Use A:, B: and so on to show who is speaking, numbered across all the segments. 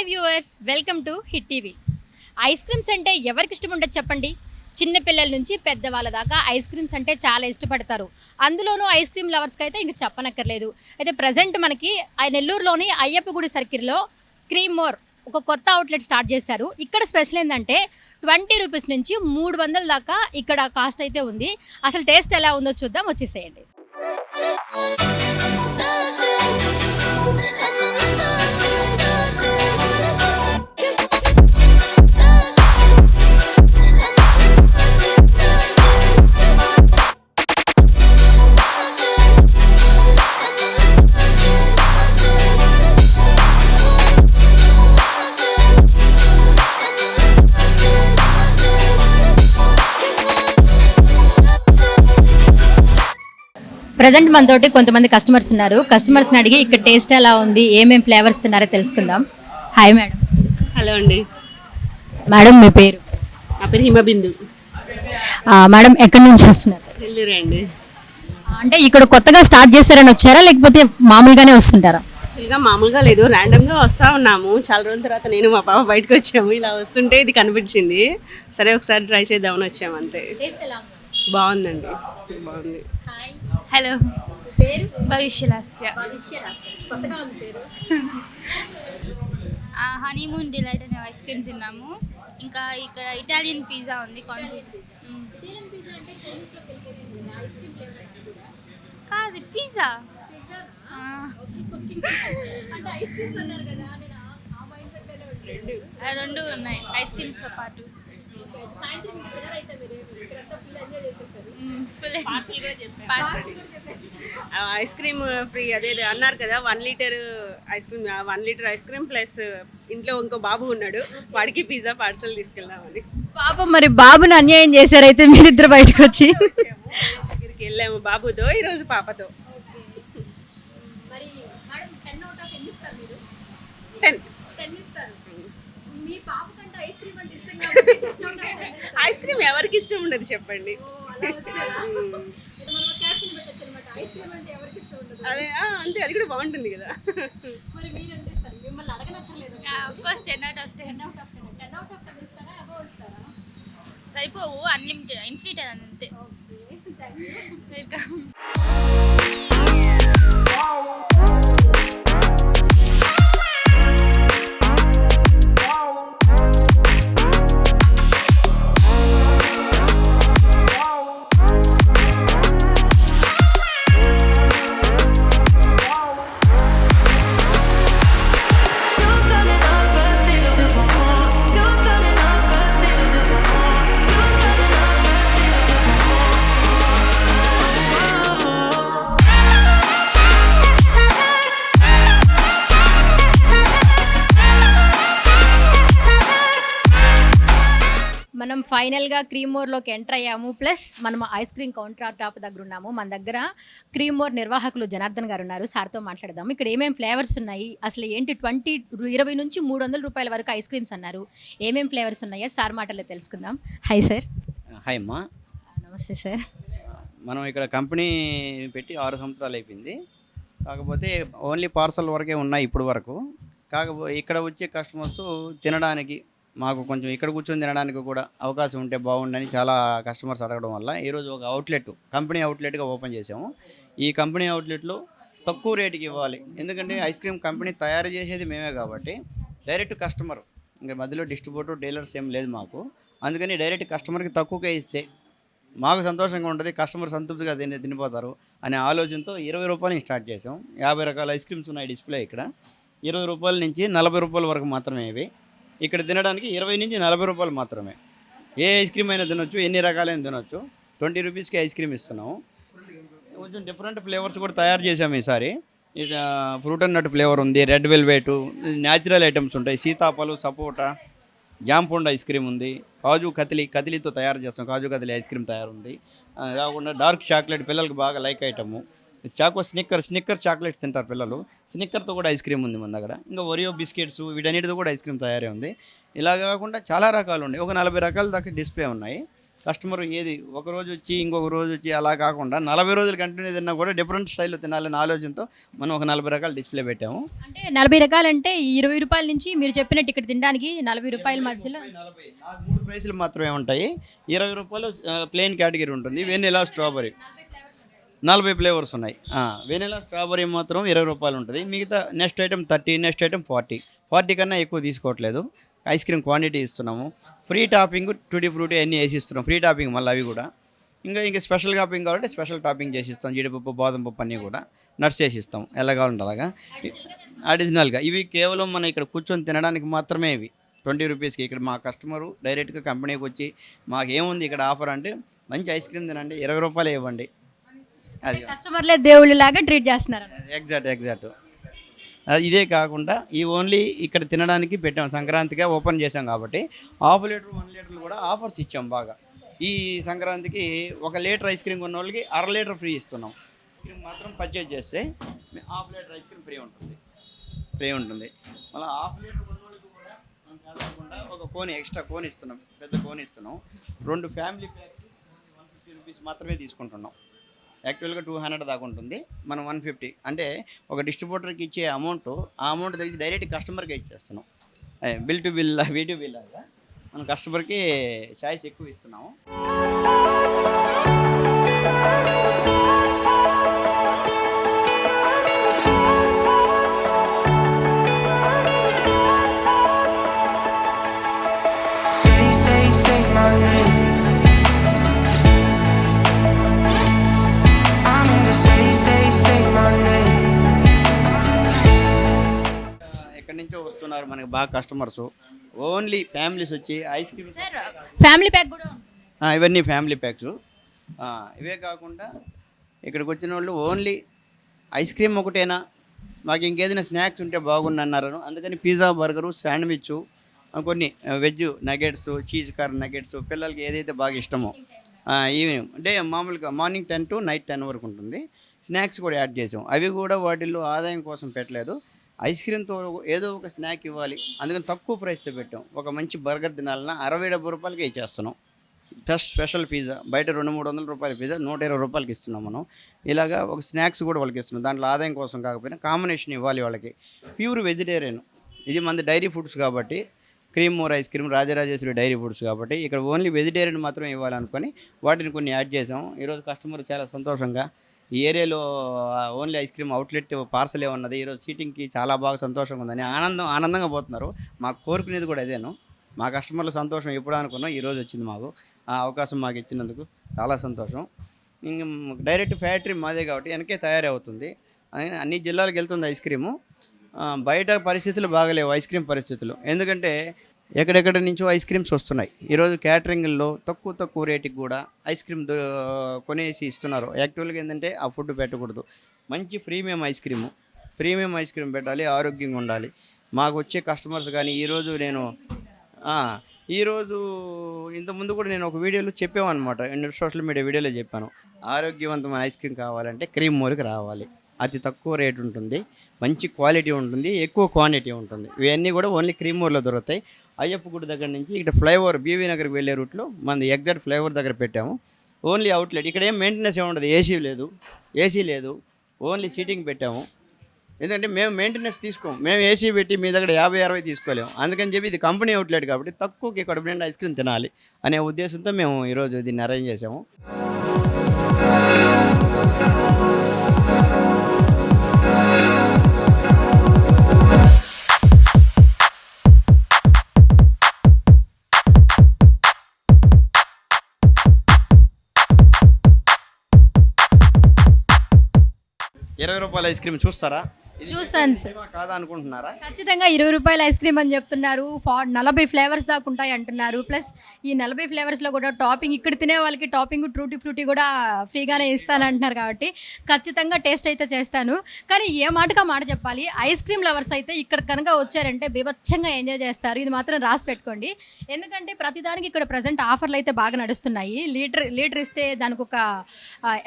A: Hi viewers, welcome to hit TV. Ice creams అంటే ఎవరికి ఇష్టం ఉండదు చెప్పండి. చిన్న పిల్లల నుంచి పెద్దవాళ్ళ దాకా ఐస్ క్రీమ్స్ అంటే చాలా ఇష్టపడతారు. అందులోనూ ఐస్ క్రీమ్ లవర్స్కి అయితే ఇంక చెప్పనక్కర్లేదు. అయితే ప్రజెంట్ మనకి నెల్లూరులోని అయ్యప్ప గుడి సర్కిల్లో క్రీమ్ మోర్ ఒక కొత్త అవుట్లెట్ స్టార్ట్ చేశారు. ఇక్కడ స్పెషల్ ఏంటంటే 20 రూపీస్ నుంచి 300 దాకా ఇక్కడ కాస్ట్ అయితే ఉంది. అసలు టేస్ట్ ఎలా ఉందో చూద్దాం, వచ్చేసేయండి. ప్రజెంట్ మనతోటి కొంతమంది కస్టమర్స్ ఉన్నారు. కస్టమర్స్ని అడిగి ఇక్కడ టేస్ట్ ఎలా ఉంది, ఏమేమి ఫ్లేవర్స్ తిన్నారో తెలుసుకుందాం. Hi madam.
B: హలో అండి.
A: మేడం మీ పేరు?
B: నా పేరు హిమబిందు.
A: మేడం ఎక్కడి నుంచి వస్తున్నారు?
B: నెల్లూరు అండి.
A: అంటే ఇక్కడ కొత్తగా స్టార్ట్ చేశారని వచ్చారా లేకపోతే మామూలుగానే వస్తుంటారా?
B: యాక్చువల్గా మామూలుగా లేదు, ర్యాండమ్గా వస్తూ ఉన్నాము. చాలా రోజుల తర్వాత నేను మా పాప బయటకు వచ్చాము. ఇలా వస్తుంటే ఇది కనిపించింది, సరే ఒకసారి ట్రై చేద్దామని వచ్చాము అంతే. బాగుందండి, బాగుంది.
C: హలో,
A: పేరు?
C: భవిష్యలాస్య.
A: కొత్తగా ఉంది పేరు.
C: హనీమూన్ డిలైట్ అనే ఐస్ క్రీమ్ తిన్నాము. ఇంకా ఇక్కడ ఇటాలియన్ పిజ్జా ఉంది. కాదు, పిజ్జా. రెండు ఉన్నాయి ఐస్ క్రీమ్స్తో పాటు.
B: ఐస్ క్రీమ్ ఫ్రీ అదే అన్నారు కదా, 1 litre ice cream, 1 litre ice cream plus ఇంట్లో ఇంకో బాబు ఉన్నాడు, వాడికి పిజ్జా పార్సల్ తీసుకెళ్దామని.
A: పాపం, మరి బాబుని అన్యాయం చేశారైతే మీరిద్దరు బయటకు వచ్చి.
B: దగ్గరికి వెళ్ళాము బాబుతో, ఈరోజు పాపతో. 10. ఐస్ క్రీమ్ ఎవరికి ఇష్టం ఉండదు చెప్పండి. అదే అంతే, అది కూడా బాగుంటుంది కదా.
C: సరిపోవు, అన్లిమిటెడ్, ఇన్ఫినిట్ అంతే. వెల్కమ్.
A: మనం ఫైనల్గా క్రీమ్ మోర్లోకి ఎంటర్ అయ్యాము. ప్లస్ మనం ఐస్ క్రీమ్ కౌంటర్ టాప్ దగ్గర ఉన్నాము. మన దగ్గర క్రీమ్ మోర్ నిర్వాహకులు జనార్దన్ గారు ఉన్నారు. సార్తో మాట్లాడదాము. ఇక్కడ ఏమేమి ఫ్లేవర్స్ ఉన్నాయి, అసలు ఏంటి 20 నుంచి 300 రూపాయల వరకు ఐస్ క్రీమ్స్ అన్నారు. ఏమేమి ఫ్లేవర్స్ ఉన్నాయో సార్ మాటల్లో తెలుసుకుందాం. Hi sir.
D: హాయ్ అమ్మా.
A: నమస్తే సార్.
D: మనం ఇక్కడ కంపెనీ పెట్టి 6 సంవత్సరాలు అయిపోయింది. కాకపోతే ఓన్లీ పార్సల్ వరకే ఉన్నాయి ఇప్పుడు వరకు. కాకపోతే ఇక్కడ వచ్చే కస్టమర్స్ తినడానికి, మాకు కొంచెం ఇక్కడ కూర్చొని తినడానికి కూడా అవకాశం ఉంటే బాగుండని చాలా కస్టమర్స్ అడగడం వల్ల ఈరోజు ఒక అవుట్లెట్, కంపెనీ అవుట్లెట్గా ఓపెన్ చేసాము. ఈ కంపెనీ అవుట్లెట్లో తక్కువ రేటుకి ఇవ్వాలి, ఎందుకంటే ఐస్ క్రీమ్ కంపెనీ తయారు చేసేది మేమే కాబట్టి డైరెక్ట్ కస్టమర్, ఇంకా మధ్యలో డిస్ట్రిబ్యూటర్ డీలర్స్ ఏం లేదు మాకు. అందుకని డైరెక్ట్ కస్టమర్కి తక్కువగా ఇస్తే మాకు సంతోషంగా ఉంటుంది, కస్టమర్ సంతృప్తిగా తినిపోతారు అనే ఆలోచనతో 20 రూపాయలని స్టార్ట్ చేసాం. 50 రకాల ఐస్ క్రీమ్స్ ఉన్నాయి డిస్ప్లే ఇక్కడ. 20 రూపాయల నుంచి 40 రూపాయల వరకు మాత్రమే ఇవి. ఇక్కడ తినడానికి 20 నుంచి 40 రూపాయలు మాత్రమే. ఏ ఐస్ క్రీమ్ అయినా తినొచ్చు, ఎన్ని రకాలైనా తినొచ్చు. 20 రూపీస్కి ఐస్ క్రీమ్ ఇస్తున్నాము. కొంచెం డిఫరెంట్ ఫ్లేవర్స్ కూడా తయారు చేసాము ఈసారి. ఫ్రూట్ అండ్ నట్ ఫ్లేవర్ ఉంది, రెడ్ వెల్వెట్, న్యాచురల్ ఐటమ్స్ ఉంటాయి, సీతాఫలం, సపోటా, జాంపండు ఐస్ క్రీమ్ ఉంది, కాజు కతిలితో తయారు చేస్తాం, కాజు కతిలి ఐస్ క్రీమ్ తయారుంది. కాకుండా డార్క్ చాక్లెట్ పిల్లలకి బాగా లైక్ ఐటము. చాకో స్నిక్కర్ చాక్లెట్స్ తింటారు పిల్లలు, స్నిక్కర్తో కూడా ఐస్ క్రీమ్ ఉంది మన దగ్గర. ఇంకా ఒరియో బిస్కెట్స్ వీటన్నిటితో కూడా ఐస్ క్రీమ్ తయారే ఉంది. ఇలా కాకుండా చాలా రకాలు ఉన్నాయి, ఒక 40 రకాల దాకా డిస్ప్లే ఉన్నాయి. కస్టమర్ ఏది ఒక రోజు వచ్చి ఇంకొక రోజు వచ్చి అలా కాకుండా 40 రోజులు కంటిన్యూ తిన్నా కూడా డిఫరెంట్ స్టైల్లో తినాలనే ఆలోచనతో మనం ఒక 40 రకాల డిస్ప్లే పెట్టాము.
A: అంటే 40 రకాలంటే ఈ 20 రూపాయల నుంచి మీరు చెప్పినట్టు ఇక్కడ తినడానికి 40 రూపాయల మధ్యలో
D: 40 నాకు 3 ప్రైసులు మాత్రమే ఉంటాయి. 20 రూపాయలు ప్లెయిన్ కేటగిరీ ఉంటుంది, వెనిలా స్ట్రాబెరీ 40 ఫ్లేవర్స్ ఉన్నాయి. వెనిలా స్ట్రాబెరీ మాత్రం 20 రూపాయలు ఉంటుంది. మిగతా నెక్స్ట్ ఐటమ్ 30, నెక్స్ట్ ఐటమ్ 40 కన్నా ఎక్కువ తీసుకోవట్లేదు. ఐస్ క్రీమ్ క్వాంటిటీ ఇస్తున్నాము. ఫ్రీ టాపింగ్ టూటీ ఫ్రూటీ అన్నీ వేసి ఇస్తున్నాం, ఫ్రీ టాపింగ్ మళ్ళీ అవి కూడా. ఇంకా స్పెషల్ టాపింగ్ కావాలంటే స్పెషల్ టాపింగ్ చేసి ఇస్తాం. జీడిపప్పు, బాదం పప్పు అన్నీ కూడా నట్స్ చేసి ఇస్తాం, ఎలా కావాలంటే అలాగా అడిషనల్గా. ఇవి కేవలం మనం ఇక్కడ కూర్చొని తినడానికి మాత్రమే. ఇవి 20 రూపీస్కి. ఇక్కడ మా కస్టమరు డైరెక్ట్గా కంపెనీకి వచ్చి మాకేముంది ఇక్కడ ఆఫర్ అంటే మంచి ఐస్ క్రీమ్ తినండి, 20 రూపాయలు ఇవ్వండి. అది
A: కస్టమర్లే దేవుళ్ళు లాగా ట్రీట్ చేస్తున్నారు.
D: ఎగ్జాక్ట్. ఇదే కాకుండా ఈ ఓన్లీ ఇక్కడ తినడానికి పెట్టాం, సంక్రాంతిగా ఓపెన్ చేసాం కాబట్టి 1/2 లీటర్ 1 లీటర్లు కూడా ఆఫర్స్ ఇచ్చాం బాగా. ఈ సంక్రాంతికి 1 లీటర్ ఐస్ క్రీమ్ కొన్న వాళ్ళకి 1/2 లీటర్ ఫ్రీ ఇస్తున్నాం. క్రీమ్ మాత్రం పర్చేజ్ చేస్తే 1/2 లీటర్ ఐస్ క్రీమ్ ఫ్రీ ఉంటుంది. మళ్ళీ 1/2 లీటర్ కొన్న వాళ్ళకి కూడా మనం కాకుండా ఒక కోన్ ఎక్స్ట్రా కోన్ ఇస్తున్నాం, పెద్ద కోన్ ఇస్తున్నాం. 2 ఫ్యామిలీ ప్యాక్స్ 150 రూపీస్ మాత్రమే తీసుకుంటున్నాం. యాక్చువల్గా 200 దాకా ఉంటుంది, మనం 150. అంటే ఒక డిస్ట్రిబ్యూటర్కి ఇచ్చే అమౌంట్, ఆ అమౌంట్ తెలిసి డైరెక్ట్ కస్టమర్కే ఇచ్చేస్తున్నాం. బిల్ టు బిల్ లాగా మనం కస్టమర్కి చాయిస్ ఎక్కువ ఇస్తున్నాము.
E: Say my name. I'm in the say my name.
D: ఎక్కడి నుంచో వస్తున్నారు మనకి బాగా కస్టమర్స్. ఓన్లీ ఫ్యామిలీస్ వచ్చి ice cream,
A: sir family pack కూడా ఉంటుంది.
D: ఇవన్నీ ఫ్యామిలీ ప్యాక్స్. ఇవే కాకుండా ఇక్కడికి వచ్చిన వాళ్ళు ఓన్లీ ఐస్ క్రీమ్ ఒకటేనా, మాకు ఇంకేదైనా స్నాక్స్ ఉంటే బాగుంది అన్నారు. అందుకని పిజ్జా, బర్గరు, శాండ్విచ్, కొన్ని veg nuggets, cheese car nuggets, పిల్లలకి ఏదైతే బాగా ఇష్టమో ఈవినింగ్ అంటే మామూలుగా మార్నింగ్ 10 to నైట్ 10 వరకు ఉంటుంది. స్నాక్స్ కూడా యాడ్ చేసాం. అవి కూడా వాటిల్లో ఆదాయం కోసం పెట్టలేదు, ఐస్ క్రీమ్తో ఏదో ఒక స్నాక్ ఇవ్వాలి, అందుకని తక్కువ ప్రైస్తో పెట్టాం. ఒక మంచి బర్గర్ తినాలన్నా 60-70 రూపాయలకి ఇచ్చేస్తున్నాం. ప్లస్ స్పెషల్ పిజ్జా బయట 200-300 రూపాయల పిజ్జా 120 రూపాయలకి ఇస్తున్నాం మనం. ఇలాగా ఒక స్నాక్స్ కూడా వాళ్ళకి ఇస్తున్నాం. దాంట్లో ఆదాయం కోసం కాకపోయినా కాంబినేషన్ ఇవ్వాలి వాళ్ళకి. ప్యూర్ వెజిటేరియన్, ఇది మన డైరీ ఫుడ్స్ కాబట్టి, cream more ice cream, Rajarajeshwari dairy foods కాబట్టి ఇక్కడ ఓన్లీ వెజిటేరియన్ మాత్రమే ఇవ్వాలనుకొని వాటిని కొన్ని యాడ్ చేసాం. ఈరోజు కస్టమర్ చాలా సంతోషంగా ఈ ఏరియాలో ఓన్లీ ఐస్ క్రీమ్ అవుట్లెట్ పార్సలే ఉన్నది, ఈరోజు సీటింగ్కి చాలా బాగా సంతోషంగా ఉందని ఆనందంగా పోతున్నారు. మాకు కోరుకునేది కూడా అదేను. మా కస్టమర్ల సంతోషం ఎప్పుడు అనుకున్నాం, ఈరోజు వచ్చింది మాకు. ఆ అవకాశం మాకు ఇచ్చినందుకు చాలా సంతోషం. ఇంక డైరెక్ట్ ఫ్యాక్టరీ మాదే కాబట్టి వెనకే తయారవుతుంది, అన్ని జిల్లాలకు వెళ్తుంది ఐస్ క్రీము. బయట పరిస్థితులు బాగలేవు ఐస్ క్రీమ్ పరిస్థితులు, ఎందుకంటే ఎక్కడెక్కడ నుంచో ఐస్ క్రీమ్స్ వస్తున్నాయి. ఈరోజు క్యాటరింగ్లో తక్కువ రేటుకి కూడా ఐస్ క్రీమ్ కొనేసి ఇస్తున్నారు. యాక్చువల్గా ఏంటంటే ఆ ఫుడ్ పెట్టకూడదు, మంచి ప్రీమియం ఐస్ క్రీమ్ పెట్టాలి, ఆరోగ్యంగా ఉండాలి. మాకు వచ్చే కస్టమర్స్ కానీ ఈరోజు ఇంతకుముందు కూడా నేను ఒక వీడియోలో చెప్పామన్నమాట, సోషల్ మీడియా వీడియోలో చెప్పాను, ఆరోగ్యవంతమైన ఐస్ క్రీమ్ కావాలంటే క్రీమ్ మోర్కి రావాలి. అతి తక్కువ రేట్ ఉంటుంది, మంచి క్వాలిటీ ఉంటుంది, ఎక్కువ క్వాంటిటీ ఉంటుంది. ఇవన్నీ కూడా ఓన్లీ క్రీమ్ మోర్లో దొరుకుతాయి. అయ్యప్ప గుడి దగ్గర నుంచి ఇక్కడ ఫ్లైఓవర్ బీవీ నగర్కి వెళ్ళే రూట్లో మన ఎగ్జాక్ట్ ఫ్లైఓవర్ దగ్గర పెట్టాము. ఓన్లీ అవుట్లెట్, ఇక్కడ ఏం మెయింటెనెన్స్ ఏముండదు, ఏసీ లేదు, ఓన్లీ సీటింగ్ పెట్టాము. ఎందుకంటే మేము మెయింటెనెన్స్ తీసుకోము, మేము ఏసీ పెట్టి మీ దగ్గర 50-60 తీసుకోలేము. అందుకని చెప్పి ఇది కంపెనీ అవుట్లెట్ కాబట్టి తక్కువకి కడుపు నిండా ఐస్ క్రీమ్ తినాలి అనే ఉద్దేశంతో మేము ఈరోజు దీన్ని అరేంజ్ చేసాము. 20 రూపాయల ఐస్ క్రీమ్ చూస్తారా?
A: చూస్తాను సార్.
D: కాదా అనుకుంటున్నారా?
A: ఖచ్చితంగా 20 రూపాయల ఐస్ క్రీమ్ అని చెప్తున్నారు, 40 ఫ్లేవర్స్ దాకా ఉంటాయి అంటున్నారు. ప్లస్ ఈ 40 ఫ్లేవర్స్లో కూడా టాపింగ్, ఇక్కడ తినే వాళ్ళకి టాపింగ్ ట్రూటీ ఫ్రూటీ కూడా ఫ్రీగానే ఇస్తానంటున్నారు కాబట్టి ఖచ్చితంగా టేస్ట్ అయితే చేస్తాను. కానీ ఏ మాటగా మాట చెప్పాలి, ఐస్ క్రీమ్ లవర్స్ అయితే ఇక్కడ కనుక వచ్చారంటే బీభత్సంగా ఎంజాయ్ చేస్తారు. ఇది మాత్రం రాసి పెట్టుకోండి, ఎందుకంటే ప్రతిదానికి ఇక్కడ ప్రజెంట్ ఆఫర్లు అయితే బాగా నడుస్తున్నాయి. లీటర్ ఇస్తే దానికి ఒక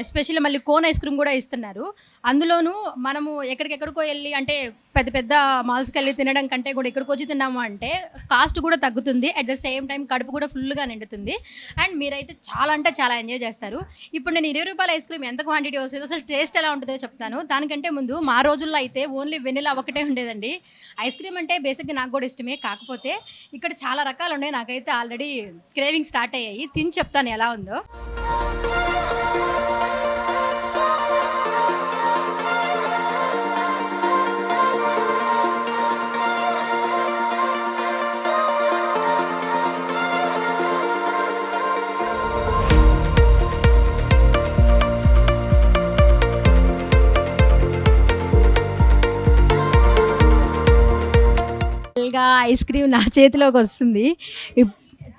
A: ఎస్పెషల్లీ మళ్ళీ కోన్ ఐస్ క్రీమ్ కూడా ఇస్తున్నారు. అందులోనూ మనము ఎక్కడికెక్కడికో ఎక్కడికో వెళ్ళి అంటే పెద్ద పెద్ద మాల్స్కి వెళ్ళి తినడం కంటే కూడా ఇక్కడికి వచ్చి తిన్నాము అంటే కాస్ట్ కూడా తగ్గుతుంది, అట్ ద సేమ్ టైం కడుపు కూడా ఫుల్గా నిండుతుంది. అండ్ మీరైతే చాలా అంటే చాలా ఎంజాయ్ చేస్తారు. ఇప్పుడు నేను 20 రూపాయల ఐస్ క్రీమ్ ఎంత క్వాంటిటీ వస్తుందో అసలు టేస్ట్ ఎలా ఉంటుందో చెప్తాను. దానికంటే ముందు మా రోజుల్లో అయితే ఓన్లీ వెనిలా ఒకటే ఉండేదండి. ఐస్ క్రీమ్ అంటే బేసిక్గా నాకు కూడా ఇష్టమే, కాకపోతే ఇక్కడ చాలా రకాలు ఉన్నాయి. నాకైతే ఆల్రెడీ క్రేవింగ్ స్టార్ట్ అయ్యాయి, తిని చెప్తాను ఎలా ఉందో. ఐస్ క్రీమ్ నా చేతిలోకి వస్తుంది.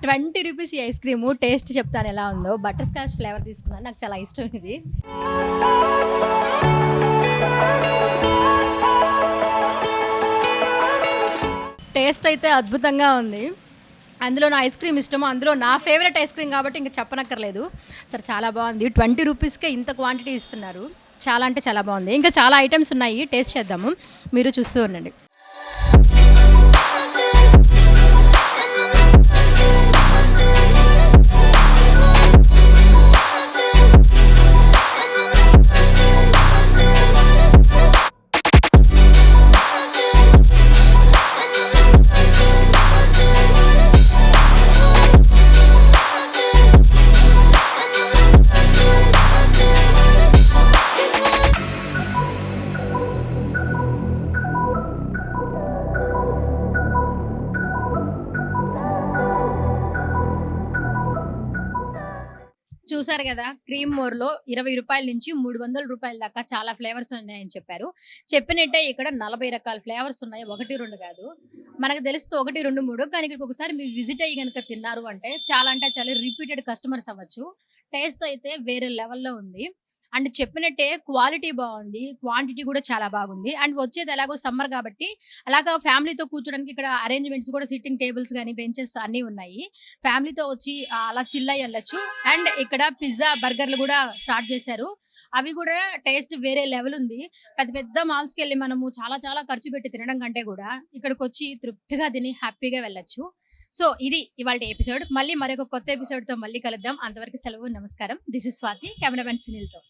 A: 20 రూపీస్ ఈ ఐస్ క్రీము. టేస్ట్ చెప్తాను ఎలా ఉందో. బటర్ స్కాచ్ ఫ్లేవర్ తీసుకున్నాను, నాకు చాలా ఇష్టం ఇది. టేస్ట్ అయితే అద్భుతంగా ఉంది. అందులో నా ఐస్ క్రీమ్ ఇష్టము, అందులో నా ఫేవరెట్ ఐస్ క్రీమ్ కాబట్టి ఇంకా చెప్పనక్కర్లేదు. సరే చాలా బాగుంది. 20 రూపీస్కే ఇంత క్వాంటిటీ ఇస్తున్నారు. చాలా అంటే చాలా బాగుంది. ఇంకా చాలా ఐటమ్స్ ఉన్నాయి, టేస్ట్ చేద్దాము. మీరు చూస్తూ ఉండండి. చూసారు కదా, క్రీమ్ మోర్లో 20 రూపాయల నుంచి 300 రూపాయల దాకా చాలా ఫ్లేవర్స్ ఉన్నాయని చెప్పారు. చెప్పినట్టే ఇక్కడ 40 రకాల ఫ్లేవర్స్ ఉన్నాయి, 1 2 కాదు. మనకు తెలిస్తే 1 2 3, కానీ ఇక్కడికి ఒకసారి మీరు విజిట్ అయ్యి కనుక తిన్నారు అంటే చాలా రిపీటెడ్ కస్టమర్స్ అవ్వచ్చు. టేస్ట్ అయితే వేరే లెవెల్లో ఉంది. అండ్ చెప్పినట్టే క్వాలిటీ బాగుంది, క్వాంటిటీ కూడా చాలా బాగుంది. అండ్ వచ్చేది ఎలాగో సమ్మర్ కాబట్టి అలాగా ఫ్యామిలీతో కూర్చోడానికి ఇక్కడ అరేంజ్మెంట్స్ కూడా, సిట్టింగ్ టేబుల్స్ కానీ బెంచెస్ అన్నీ ఉన్నాయి. ఫ్యామిలీతో వచ్చి అలా చిల్ అయ్యి వెళ్ళచ్చు. అండ్ ఇక్కడ పిజ్జా బర్గర్లు కూడా స్టార్ట్ చేశారు. అవి కూడా టేస్ట్ వేరే లెవెల్ ఉంది. పెద్ద పెద్ద మాల్స్కి వెళ్ళి మనము చాలా ఖర్చు పెట్టి తినడం కంటే కూడా ఇక్కడికి వచ్చి తృప్తిగా తిని హ్యాపీగా వెళ్ళచ్చు. సో ఇది ఇవాళ ఎపిసోడ్. మళ్ళీ మరొక కొత్త ఎపిసోడ్తో మళ్ళీ కలుద్దాం. అంతవరకు సెలవు, నమస్కారం. This is Swathi, cameraman సునీల్తో.